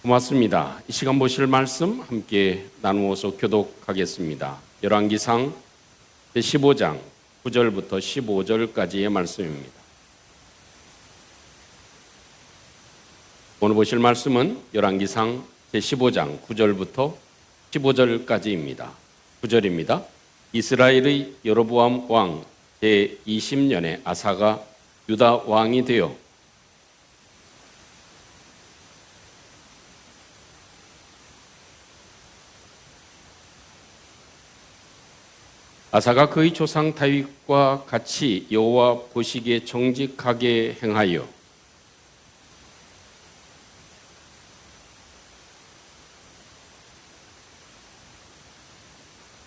고맙습니다. 이 시간 보실 말씀 함께 나누어서 교독하겠습니다. 열왕기상 제15장 9절부터 15절까지의 말씀입니다. 오늘 보실 말씀은 열왕기상 제15장 9절부터 15절까지입니다. 9절입니다. 이스라엘의 여로보암 왕 제20년에 아사가 유다 왕이 되어 아사가 그의 조상 다윗과 같이 여호와 보시기에 정직하게 행하여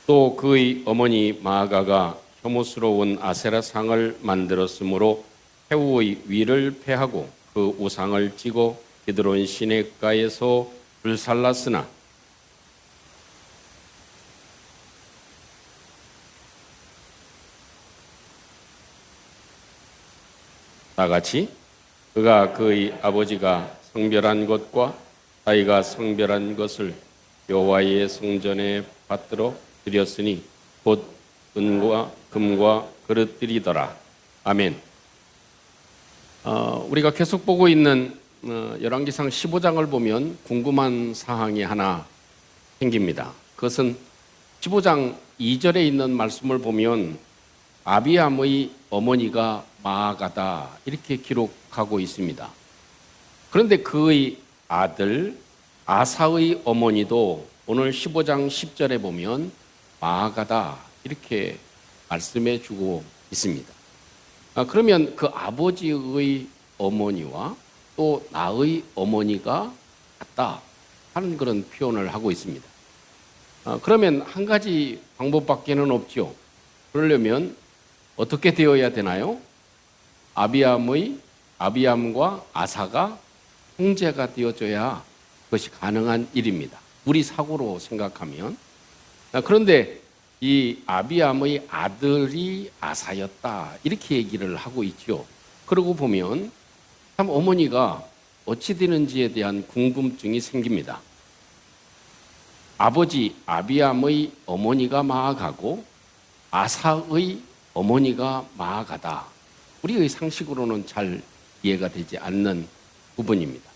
또 그의 어머니 마아가가 혐오스러운 아세라상을 만들었으므로 해우의 위를 패하고 그 우상을 찌고 기드론 시냇가에서 불살랐으나 나같이 그가 그의 아버지가 성별한 것과 아이가 성별한 것을 여호와의 성전에 받들어 드렸으니 곧 은과 금과 그릇들이더라. 아멘. 우리가 계속 보고 있는 열왕기상 15장을 보면 궁금한 사항이 하나 생깁니다. 그것은 15장 2절에 있는 말씀을 보면 아비암의 어머니가 마아가다 이렇게 기록하고 있습니다. 그런데 그의 아들 아사의 어머니도 오늘 15장 10절에 보면 마아가다 이렇게 말씀해 주고 있습니다. 그러면 그 아버지의 어머니와 또 나의 어머니가 같다 하는 그런 표현을 하고 있습니다. 그러면 한 가지 방법밖에는 없죠. 그러려면 어떻게 되어야 되나요? 아비암과 아사가 형제가 되어줘야 그것이 가능한 일입니다. 우리 사고로 생각하면. 그런데 이 아비암의 아들이 아사였다 이렇게 얘기를 하고 있죠. 그러고 보면 참 어머니가 어찌 되는지에 대한 궁금증이 생깁니다. 아버지 아비암의 어머니가 마아가고 아사의 어머니가 마아가다. 우리의 상식으로는 잘 이해가 되지 않는 부분입니다.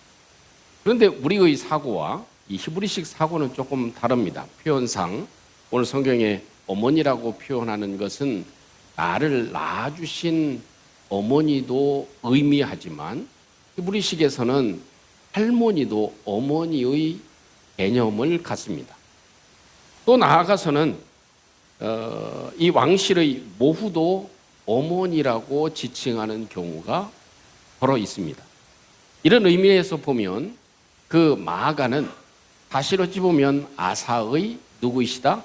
그런데 우리의 사고와 이 히브리식 사고는 조금 다릅니다. 표현상 오늘 성경에 어머니라고 표현하는 것은 나를 낳아주신 어머니도 의미하지만 히브리식에서는 할머니도 어머니의 개념을 갖습니다. 또 나아가서는 이 왕실의 모후도 어머니라고 지칭하는 경우가 더러 있습니다. 이런 의미에서 보면 그 마아가는 사실 어찌 보면 아사의 누구이시다?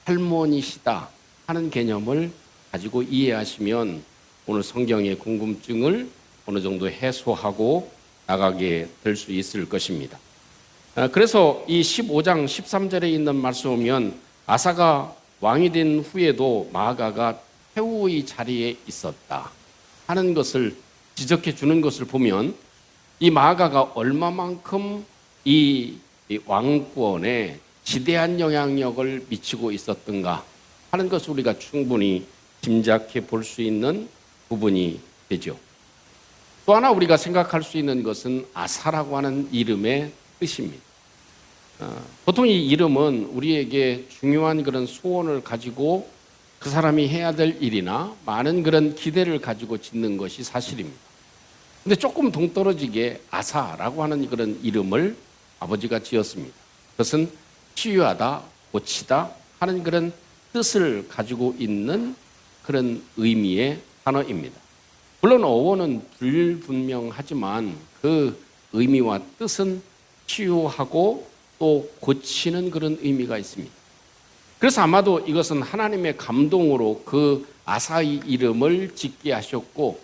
할머니시다 하는 개념을 가지고 이해하시면 오늘 성경의 궁금증을 어느 정도 해소하고 나가게 될 수 있을 것입니다. 그래서 이 15장 13절에 있는 말씀 보면 아사가 왕이 된 후에도 마아가가 해우의 자리에 있었다 하는 것을 지적해 주는 것을 보면 이 마아가가 얼마만큼 이 왕권에 지대한 영향력을 미치고 있었던가 하는 것을 우리가 충분히 짐작해 볼 수 있는 부분이 되죠. 또 하나 우리가 생각할 수 있는 것은 아사라고 하는 이름의 뜻입니다. 보통 이 이름은 우리에게 중요한 그런 소원을 가지고 그 사람이 해야 될 일이나 많은 그런 기대를 가지고 짓는 것이 사실입니다. 근데 조금 동떨어지게 아사라고 하는 그런 이름을 아버지가 지었습니다. 그것은 치유하다, 고치다 하는 그런 뜻을 가지고 있는 그런 의미의 단어입니다. 물론 어원은 불분명하지만 그 의미와 뜻은 치유하고 또 고치는 그런 의미가 있습니다. 그래서 아마도 이것은 하나님의 감동으로 그 아사의 이름을 짓게 하셨고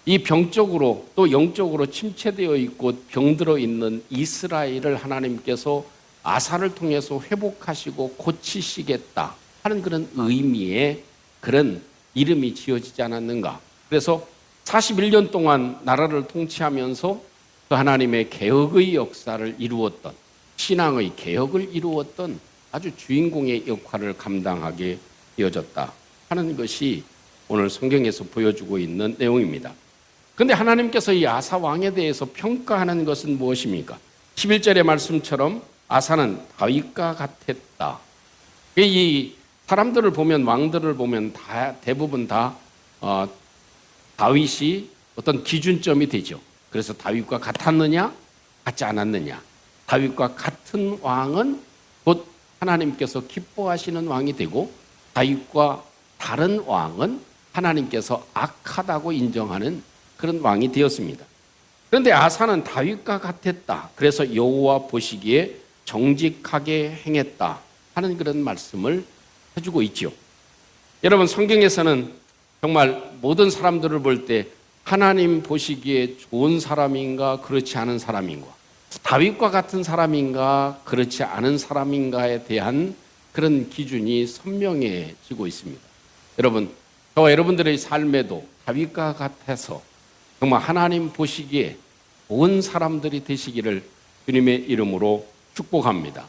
이 병적으로 또 영적으로 침체되어 있고 병들어 있는 이스라엘을 하나님께서 아사를 통해서 회복하시고 고치시겠다 하는 그런 의미의 그런 이름이 지어지지 않았는가. 그래서 41년 동안 나라를 통치하면서 그 그 하나님의 개혁의 역사를 이루었던, 신앙의 개혁을 이루었던 아주 주인공의 역할을 감당하게 되어졌다 하는 것이 오늘 성경에서 보여주고 있는 내용입니다. 그런데 하나님께서 이 아사 왕에 대해서 평가하는 것은 무엇입니까? 11절의 말씀처럼 아사는 다윗과 같았다. 이 사람들을 보면, 왕들을 보면 대부분 다 다윗이 어떤 기준점이 되죠. 그래서 다윗과 같았느냐, 같지 않았느냐. 다윗과 같은 왕은 곧 하나님께서 기뻐하시는 왕이 되고, 다윗과 다른 왕은 하나님께서 악하다고 인정하는 그런 왕이 되었습니다. 그런데 아사는 다윗과 같았다. 그래서 여호와 보시기에 정직하게 행했다 하는 그런 말씀을 해주고 있죠. 여러분, 성경에서는 정말 모든 사람들을 볼 때 하나님 보시기에 좋은 사람인가 그렇지 않은 사람인가, 다윗과 같은 사람인가 그렇지 않은 사람인가에 대한 그런 기준이 선명해지고 있습니다. 여러분, 저와 여러분들의 삶에도 다윗과 같아서 정말 하나님 보시기에 좋은 사람들이 되시기를 주님의 이름으로 축복합니다.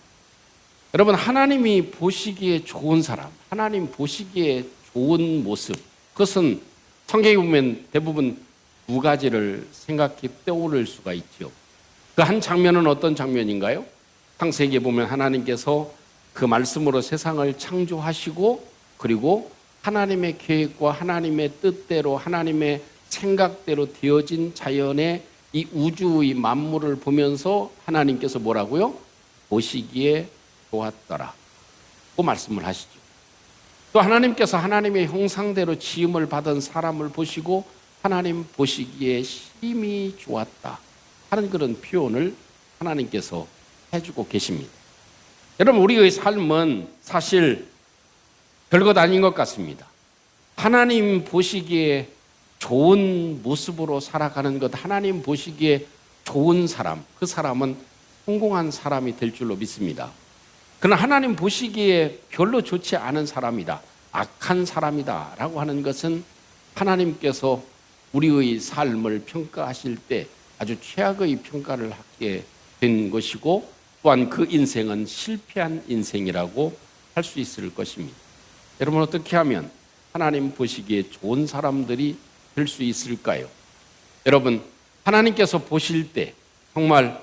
여러분, 하나님이 보시기에 좋은 사람, 하나님 보시기에 좋은 모습, 그것은 성경에 보면 대부분 두 가지를 생각해 떠오를 수가 있죠. 그 한 장면은 어떤 장면인가요? 창세기에 보면 하나님께서 그 말씀으로 세상을 창조하시고, 그리고 하나님의 계획과 하나님의 뜻대로, 하나님의 생각대로 되어진 자연의 이 우주의 만물을 보면서 하나님께서 뭐라고요? 보시기에 좋았더라. 그 말씀을 하시죠. 또 하나님께서 하나님의 형상대로 지음을 받은 사람을 보시고 하나님 보시기에 심히 좋았다 하는 그런 표현을 하나님께서 해주고 계십니다. 여러분, 우리의 삶은 사실 별것 아닌 것 같습니다. 하나님 보시기에 좋은 모습으로 살아가는 것, 하나님 보시기에 좋은 사람, 그 사람은 성공한 사람이 될 줄로 믿습니다. 그러나 하나님 보시기에 별로 좋지 않은 사람이다, 악한 사람이다 라고 하는 것은 하나님께서 우리의 삶을 평가하실 때 아주 최악의 평가를 하게 된 것이고, 또한 그 인생은 실패한 인생이라고 할 수 있을 것입니다. 여러분, 어떻게 하면 하나님 보시기에 좋은 사람들이 될 수 있을까요? 여러분, 하나님께서 보실 때 정말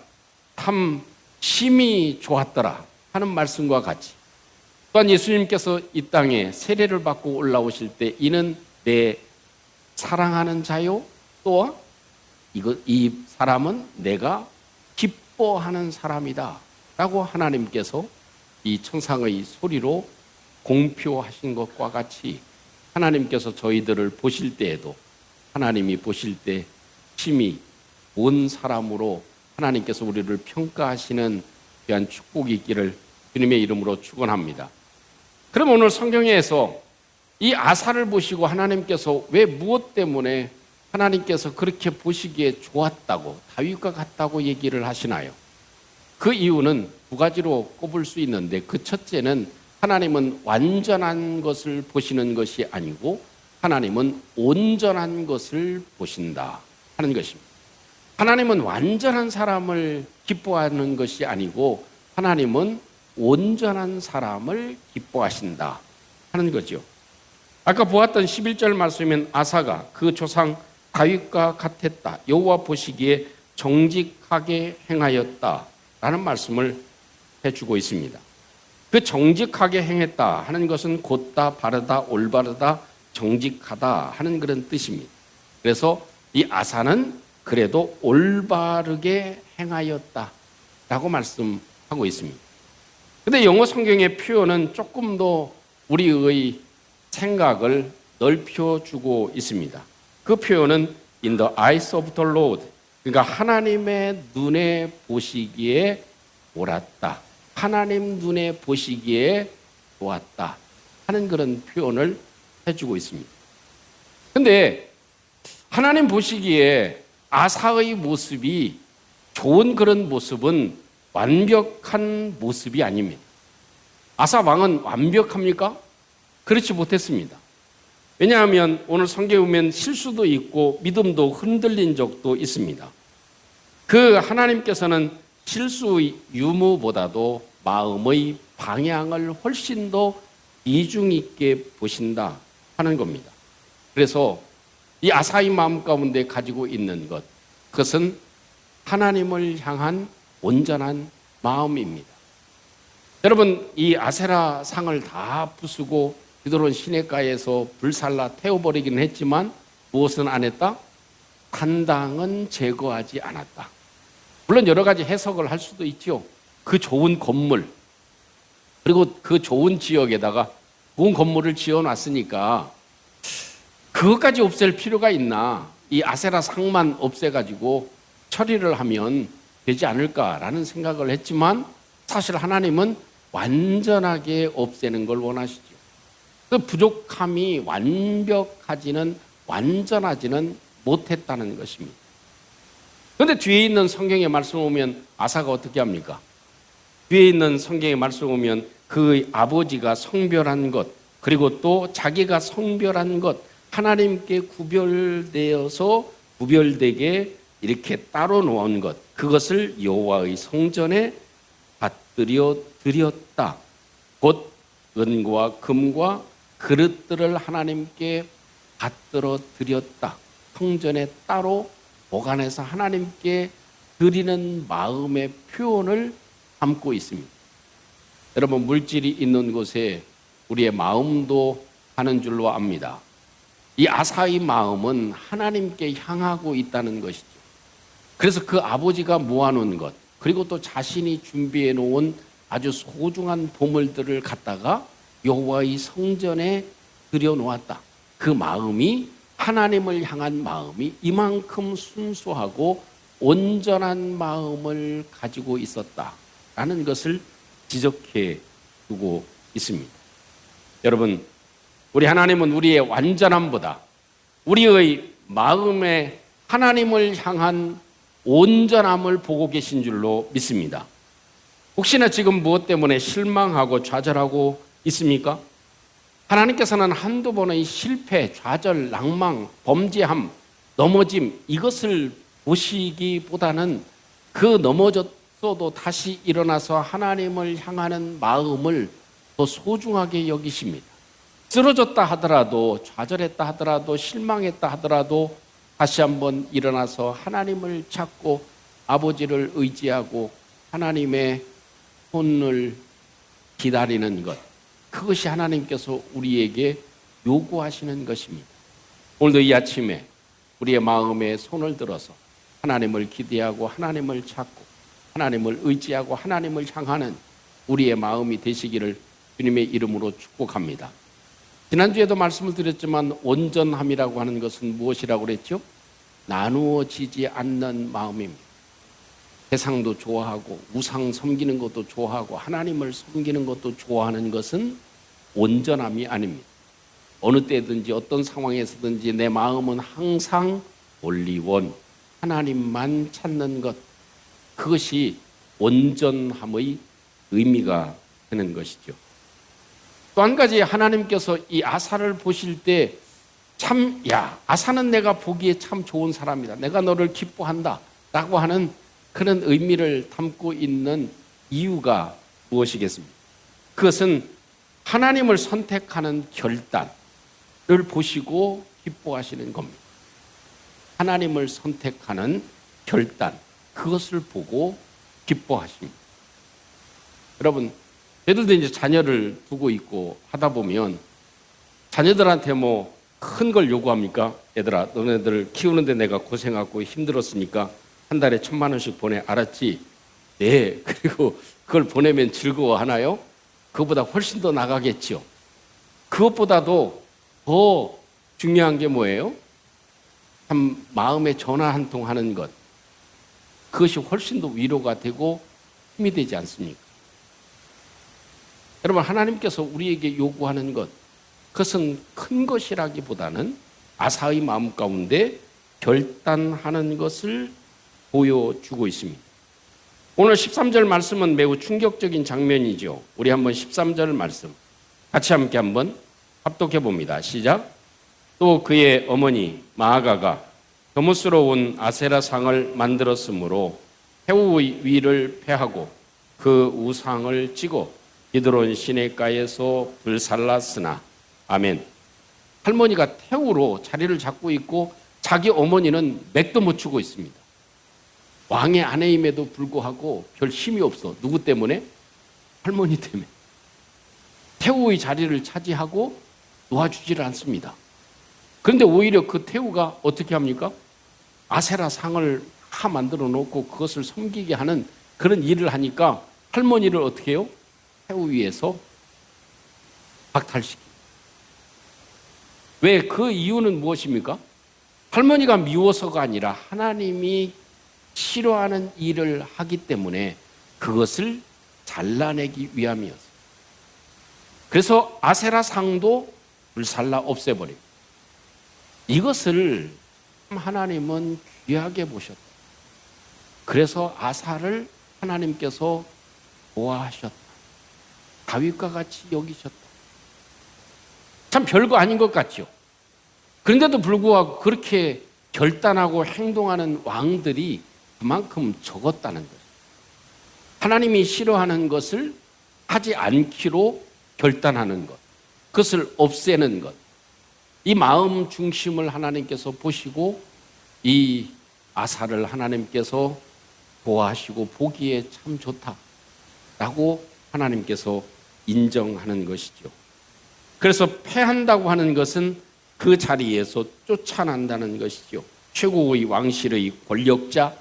참 심히 좋았더라 하는 말씀과 같이, 또한 예수님께서 이 땅에 세례를 받고 올라오실 때 이는 내 사랑하는 자요, 또 이 사람은 내가 기뻐하는 사람이다 라고 하나님께서 이 천상의 소리로 공표하신 것과 같이, 하나님께서 저희들을 보실 때에도 하나님이 보실 때 심히 온 사람으로 하나님께서 우리를 평가하시는 귀한 축복이 있기를 주님의 이름으로 축원합니다. 그럼 오늘 성경에서 이 아사를 보시고 하나님께서 왜, 무엇 때문에 하나님께서 그렇게 보시기에 좋았다고, 다윗과 같다고 얘기를 하시나요? 그 이유는 두 가지로 꼽을 수 있는데, 그 첫째는 하나님은 완전한 것을 보시는 것이 아니고 하나님은 온전한 것을 보신다 하는 것입니다. 하나님은 완전한 사람을 기뻐하는 것이 아니고 하나님은 온전한 사람을 기뻐하신다 하는 거죠. 아까 보았던 11절 말씀이면 아사가 그 조상 다윗과 같았다, 여호와 보시기에 정직하게 행하였다 라는 말씀을 해주고 있습니다. 그 정직하게 행했다 하는 것은 곧다, 바르다, 올바르다, 정직하다 하는 그런 뜻입니다. 그래서 이 아사는 그래도 올바르게 행하였다 라고 말씀하고 있습니다. 그런데 영어 성경의 표현은 조금 더 우리의 생각을 넓혀주고 있습니다. 그 표현은 in the eyes of the Lord, 그러니까 하나님의 눈에 보시기에 옳았다, 하나님 눈에 보시기에 좋았다 하는 그런 표현을 해주고 있습니다. 그런데 하나님 보시기에 아사의 모습이 좋은 그런 모습은 완벽한 모습이 아닙니다. 아사 왕은 완벽합니까? 그렇지 못했습니다. 왜냐하면 오늘 성경에 보면 실수도 있고 믿음도 흔들린 적도 있습니다. 그 하나님께서는 실수 유무보다도 마음의 방향을 훨씬 더 이중 있게 보신다 하는 겁니다. 그래서 이 아사의 마음 가운데 가지고 있는 것, 그것은 하나님을 향한 온전한 마음입니다. 여러분, 이 아세라 상을 다 부수고 기드론 시내가에서 불살라 태워버리긴 했지만 무엇은 안 했다? 산당은 제거하지 않았다. 물론 여러 가지 해석을 할 수도 있죠. 그 좋은 건물, 그리고 그 좋은 지역에다가 좋은 건물을 지어놨으니까 그것까지 없앨 필요가 있나? 이 아세라 상만 없애가지고 처리를 하면 되지 않을까라는 생각을 했지만 사실 하나님은 완전하게 없애는 걸 원하시죠. 그 부족함이 완전하지는 못했다는 것입니다. 그런데 뒤에 있는 성경의 말씀 보면 아사가 어떻게 합니까? 뒤에 있는 성경의 말씀 보면 그 아버지가 성별한 것, 그리고 또 자기가 성별한 것, 하나님께 구별되게 이렇게 따로 놓은 것, 그것을 여호와의 성전에 받들여 드렸다. 곧 은과 금과 그릇들을 하나님께 받들어 드렸다. 성전에 따로 보관해서 하나님께 드리는 마음의 표현을 담고 있습니다. 여러분, 물질이 있는 곳에 우리의 마음도 하는 줄로 압니다. 이 아사의 마음은 하나님께 향하고 있다는 것이죠. 그래서 그 아버지가 모아놓은 것, 그리고 또 자신이 준비해 놓은 아주 소중한 보물들을 갖다가 여호와의 성전에 들여놓았다. 그 마음이, 하나님을 향한 마음이 이만큼 순수하고 온전한 마음을 가지고 있었다라는 것을 지적해 두고 있습니다. 여러분, 우리 하나님은 우리의 완전함보다 우리의 마음에 하나님을 향한 온전함을 보고 계신 줄로 믿습니다. 혹시나 지금 무엇 때문에 실망하고 좌절하고 있습니까? 하나님께서는 한두 번의 실패, 좌절, 낭망, 범죄함, 넘어짐, 이것을 보시기보다는 그 넘어졌어도 다시 일어나서 하나님을 향하는 마음을 더 소중하게 여기십니다. 쓰러졌다 하더라도, 좌절했다 하더라도, 실망했다 하더라도 다시 한번 일어나서 하나님을 찾고 아버지를 의지하고 하나님의 손을 기다리는 것, 그것이 하나님께서 우리에게 요구하시는 것입니다. 오늘도 이 아침에 우리의 마음에 손을 들어서 하나님을 기대하고 하나님을 찾고 하나님을 의지하고 하나님을 향하는 우리의 마음이 되시기를 주님의 이름으로 축복합니다. 지난주에도 말씀을 드렸지만 온전함이라고 하는 것은 무엇이라고 그랬죠? 나누어지지 않는 마음입니다. 세상도 좋아하고 우상 섬기는 것도 좋아하고 하나님을 섬기는 것도 좋아하는 것은 온전함이 아닙니다. 어느 때든지 어떤 상황에서든지 내 마음은 항상 only 하나님만 찾는 것, 그것이 온전함의 의미가 되는 것이죠. 또 한 가지, 하나님께서 이 아사를 보실 때 참, 아사는 내가 보기에 참 좋은 사람이다, 내가 너를 기뻐한다 라고 하는 그런 의미를 담고 있는 이유가 무엇이겠습니까? 그것은 하나님을 선택하는 결단을 보시고 기뻐하시는 겁니다. 하나님을 선택하는 결단, 그것을 보고 기뻐하십니다. 여러분, 저희들도 이제 자녀를 두고 있고 하다 보면 자녀들한테 뭐 큰 걸 요구합니까? 얘들아, 너네들 키우는데 내가 고생하고 힘들었으니까 한 달에 1,000만 원씩 보내, 알았지? 네. 그리고 그걸 보내면 즐거워하나요? 그것보다 훨씬 더 나가겠죠. 그것보다도 더 중요한 게 뭐예요? 참 마음에 전화 한 통 하는 것, 그것이 훨씬 더 위로가 되고 힘이 되지 않습니까? 여러분, 하나님께서 우리에게 요구하는 것, 그것은 큰 것이라기보다는 아사의 마음 가운데 결단하는 것을 보여주고 있습니다. 오늘 13절 말씀은 매우 충격적인 장면이죠. 우리 한번 13절 말씀 같이 함께 한번 합독해 봅니다. 시작. 또 그의 어머니 마아가가 혐오스러운 아세라상을 만들었으므로 태우의 위를 패하고 그 우상을 찌고 기드론 시내가에서 불살랐으나. 아멘. 할머니가 태우로 자리를 잡고 있고 자기 어머니는 맥도 못 추고 있습니다. 왕의 아내임에도 불구하고 별 힘이 없어. 누구 때문에? 할머니 때문에. 태우의 자리를 차지하고 놓아주지를 않습니다. 그런데 오히려 그 태우가 어떻게 합니까? 아세라 상을 다 만들어 놓고 그것을 섬기게 하는 그런 일을 하니까 할머니를 어떻게 해요? 태우 위에서 박탈시킵니다. 왜? 그 이유는 무엇입니까? 할머니가 미워서가 아니라 하나님이 싫어하는 일을 하기 때문에 그것을 잘라내기 위함이었어요. 그래서 아세라 상도 불살라 없애버립니다. 이것을 하나님은 귀하게 보셨다. 그래서 아사를 하나님께서 좋아하셨다. 다윗과 같이 여기셨다. 참 별거 아닌 것 같죠. 그런데도 불구하고 그렇게 결단하고 행동하는 왕들이 그만큼 적었다는 거예요. 하나님이 싫어하는 것을 하지 않기로 결단하는 것, 그것을 없애는 것, 이 마음 중심을 하나님께서 보시고 이 아사를 하나님께서 좋아하시고 보기에 참 좋다라고 하나님께서 인정하는 것이죠. 그래서 패한다고 하는 것은 그 자리에서 쫓아난다는 것이죠. 최고의 왕실의 권력자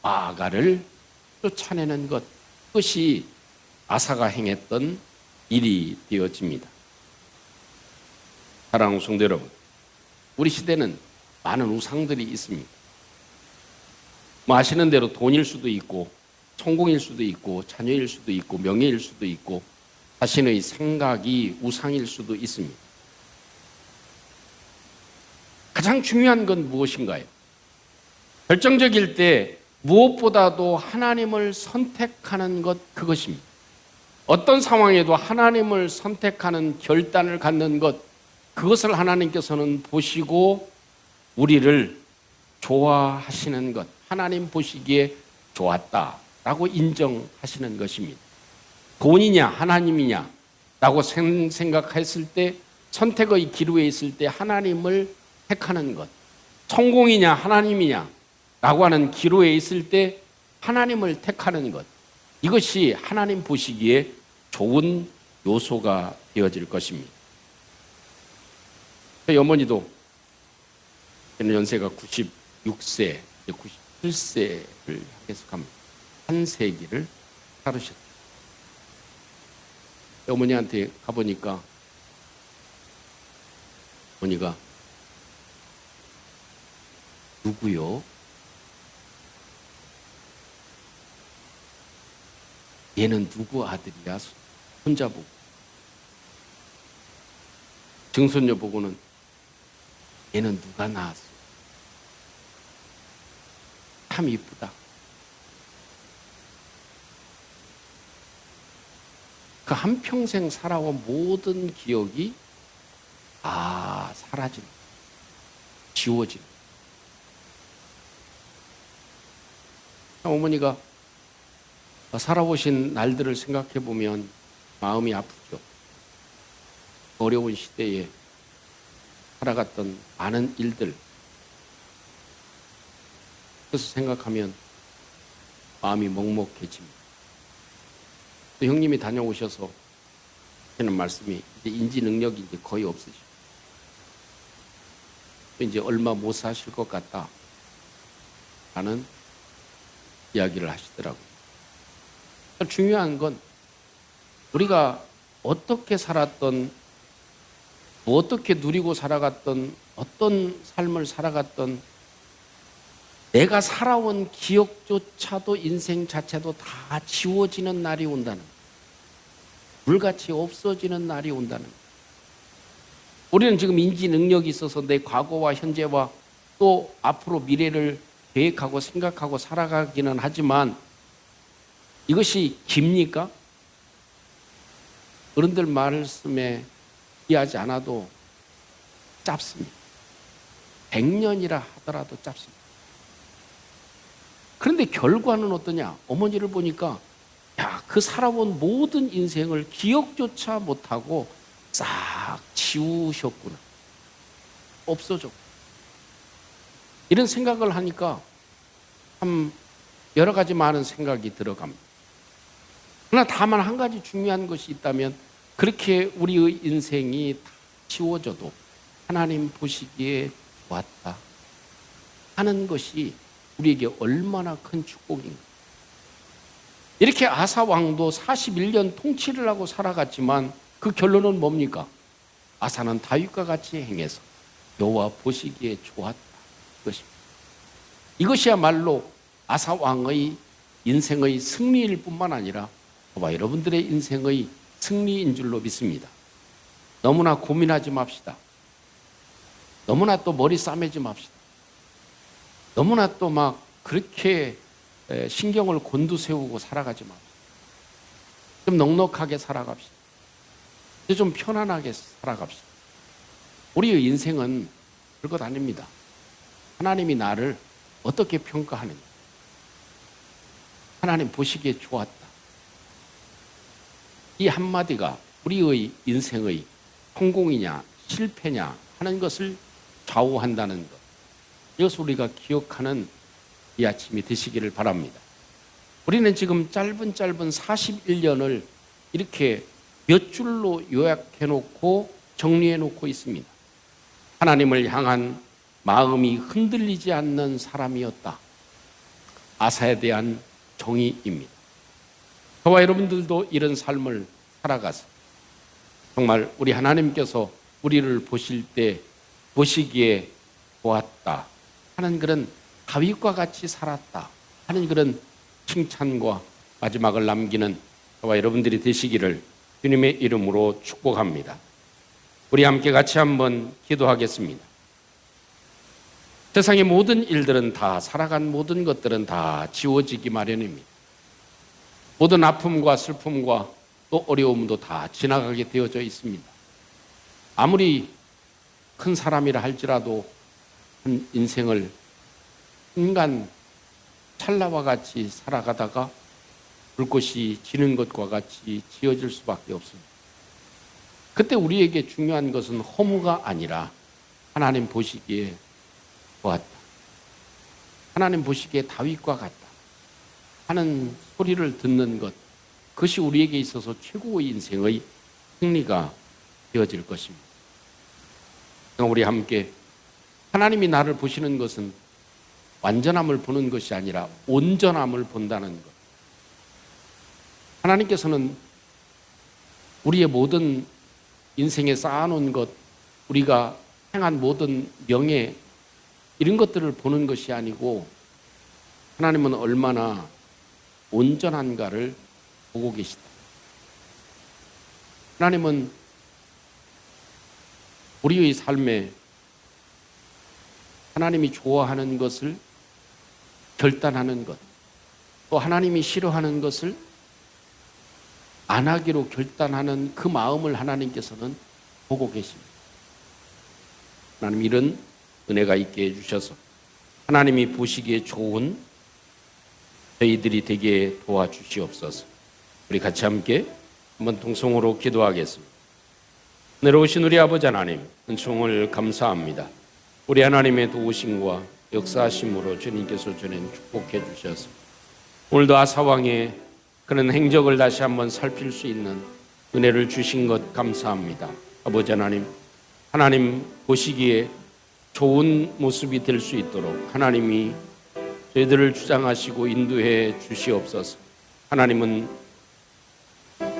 마아가를 쫓아내는 것, 그것이 아사가 행했던 일이 되어집니다. 사랑하는 성도 여러분, 우리 시대는 많은 우상들이 있습니다. 뭐 아시는 대로 돈일 수도 있고 성공일 수도 있고 자녀일 수도 있고 명예일 수도 있고 자신의 생각이 우상일 수도 있습니다. 가장 중요한 건 무엇인가요? 결정적일 때 무엇보다도 하나님을 선택하는 것, 그것입니다. 어떤 상황에도 하나님을 선택하는 결단을 갖는 것, 그것을 하나님께서는 보시고 우리를 좋아하시는 것, 하나님 보시기에 좋았다라고 인정하시는 것입니다. 돈이냐 하나님이냐 라고 생각했을 때, 선택의 기로에 있을 때 하나님을 택하는 것, 성공이냐 하나님이냐 라고 하는 기로에 있을 때 하나님을 택하는 것, 이것이 하나님 보시기에 좋은 요소가 되어질 것입니다. 저희 어머니도 연세가 96세, 97세를 계속합니다. 한 세기를 살으셨죠. 어머니한테 가보니까 어머니가 누구요? 얘는 누구 아들이야? 손자 보고. 증손녀 보고는 얘는 누가 낳았어? 참 이쁘다. 그 한평생 살아온 모든 기억이 사라진다. 지워진다. 어머니가 살아보신 날들을 생각해 보면 마음이 아프죠. 어려운 시대에 살아갔던 많은 일들, 그래서 생각하면 마음이 먹먹해집니다. 또 형님이 다녀오셔서 하는 말씀이 이제 인지 능력이 이제 거의 없으시고 이제 얼마 못 사실 것 같다 라는 이야기를 하시더라고요. 중요한 건 우리가 어떻게 살았던, 어떻게 누리고 살아갔던, 어떤 삶을 살아갔던, 내가 살아온 기억조차도 인생 자체도 다 지워지는 날이 온다는 거예요. 물같이 없어지는 날이 온다는 거예요. 우리는 지금 인지 능력이 있어서 내 과거와 현재와 또 앞으로 미래를 계획하고 생각하고 살아가기는 하지만 이것이 깁니까? 어른들 말씀에 이해하지 않아도 짧습니다. 100년이라 하더라도 짧습니다. 그런데 결과는 어떠냐? 어머니를 보니까 그 살아본 모든 인생을 기억조차 못하고 싹 지우셨구나. 없어졌고. 이런 생각을 하니까 참 여러 가지 많은 생각이 들어갑니다. 그러나 다만 한 가지 중요한 것이 있다면, 그렇게 우리의 인생이 다 지워져도 하나님 보시기에 좋았다 하는 것이 우리에게 얼마나 큰 축복인가. 이렇게 아사 왕도 41년 통치를 하고 살아갔지만 그 결론은 뭡니까? 아사는 다윗과 같이 행해서 여호와 보시기에 좋았다. 이것이야말로 아사 왕의 인생의 승리일 뿐만 아니라 저와 여러분들의 인생의 승리인 줄로 믿습니다. 너무나 고민하지 맙시다. 너무나 또 머리 싸매지 맙시다. 너무나 또 막 그렇게 신경을 곤두세우고 살아가지 맙시다. 좀 넉넉하게 살아갑시다. 좀 편안하게 살아갑시다. 우리의 인생은 별것 아닙니다. 하나님이 나를 어떻게 평가하느냐. 하나님 보시기에 좋았다. 이 한마디가 우리의 인생의 성공이냐 실패냐 하는 것을 좌우한다는 것. 이것을 우리가 기억하는 이 아침이 되시기를 바랍니다. 우리는 지금 짧은 41년을 이렇게 몇 줄로 요약해놓고 정리해놓고 있습니다. 하나님을 향한 마음이 흔들리지 않는 사람이었다. 아사에 대한 정의입니다. 저와 여러분들도 이런 삶을 살아가서 정말 우리 하나님께서 우리를 보실 때 보시기에 좋았다 하는 그런 다윗과 같이 살았다 하는 그런 칭찬과 마지막을 남기는 저와 여러분들이 되시기를 주님의 이름으로 축복합니다. 우리 함께 같이 한번 기도하겠습니다. 세상의 모든 일들은 다, 살아간 모든 것들은 다 지워지기 마련입니다. 모든 아픔과 슬픔과 또 어려움도 다 지나가게 되어져 있습니다. 아무리 큰 사람이라 할지라도 한 인생을 순간 찰나와 같이 살아가다가 불꽃이 지는 것과 같이 지어질 수밖에 없습니다. 그때 우리에게 중요한 것은 허무가 아니라 하나님 보시기에 좋았다. 하나님 보시기에 다윗과 같다 하는 소리를 듣는 것, 그것이 우리에게 있어서 최고의 인생의 승리가 되어질 것입니다. 우리 함께 하나님이 나를 보시는 것은 완전함을 보는 것이 아니라 온전함을 본다는 것. 하나님께서는 우리의 모든 인생에 쌓아놓은 것, 우리가 행한 모든 명예, 이런 것들을 보는 것이 아니고 하나님은 얼마나 온전한가를 보고 계시다. 하나님은 우리의 삶에 하나님이 좋아하는 것을 결단하는 것, 또 하나님이 싫어하는 것을 안 하기로 결단하는 그 마음을 하나님께서는 보고 계십니다. 하나님 이런 은혜가 있게 해주셔서 하나님이 보시기에 좋은 저희들이 되게 도와주시옵소서. 우리 같이 함께 한번 동성으로 기도하겠습니다. 내려오신 우리 아버지 하나님, 은총을 감사합니다. 우리 하나님의 도우심과 역사하심으로 주님께서 저는 축복해 주셔서 오늘도 아사왕의 그런 행적을 다시 한번 살필 수 있는 은혜를 주신 것 감사합니다. 아버지 하나님, 하나님 보시기에 좋은 모습이 될 수 있도록 하나님이 저희들을 주장하시고 인도해 주시옵소서. 하나님은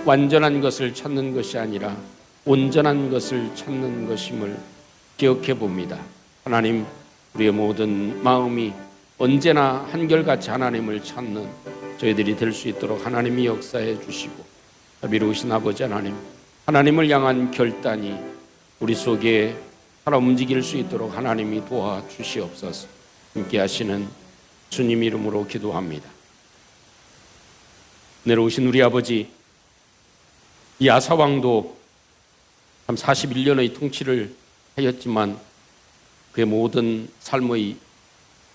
완전한 것을 찾는 것이 아니라 온전한 것을 찾는 것임을 기억해 봅니다. 하나님, 우리의 모든 마음이 언제나 한결같이 하나님을 찾는 저희들이 될 수 있도록 하나님이 역사해 주시고, 자비로우신 아버지 하나님, 하나님을 향한 결단이 우리 속에 살아 움직일 수 있도록 하나님이 도와주시옵소서. 함께 하시는 주님 이름으로 기도합니다. 내려오신 우리 아버지, 이 아사왕도 참 41년의 통치를 하였지만 그의 모든 삶의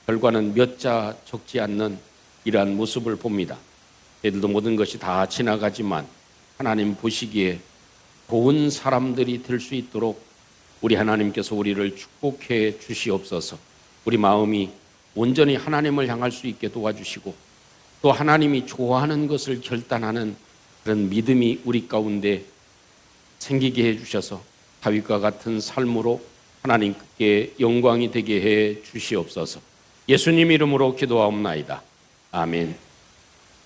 결과는 몇 자 적지 않는 이러한 모습을 봅니다. 저희들도 모든 것이 다 지나가지만 하나님 보시기에 좋은 사람들이 될 수 있도록 우리 하나님께서 우리를 축복해 주시옵소서. 우리 마음이 온전히 하나님을 향할 수 있게 도와주시고 또 하나님이 좋아하는 것을 결단하는 그런 믿음이 우리 가운데 생기게 해주셔서 다윗과 같은 삶으로 하나님께 영광이 되게 해 주시옵소서. 예수님 이름으로 기도하옵나이다. 아멘.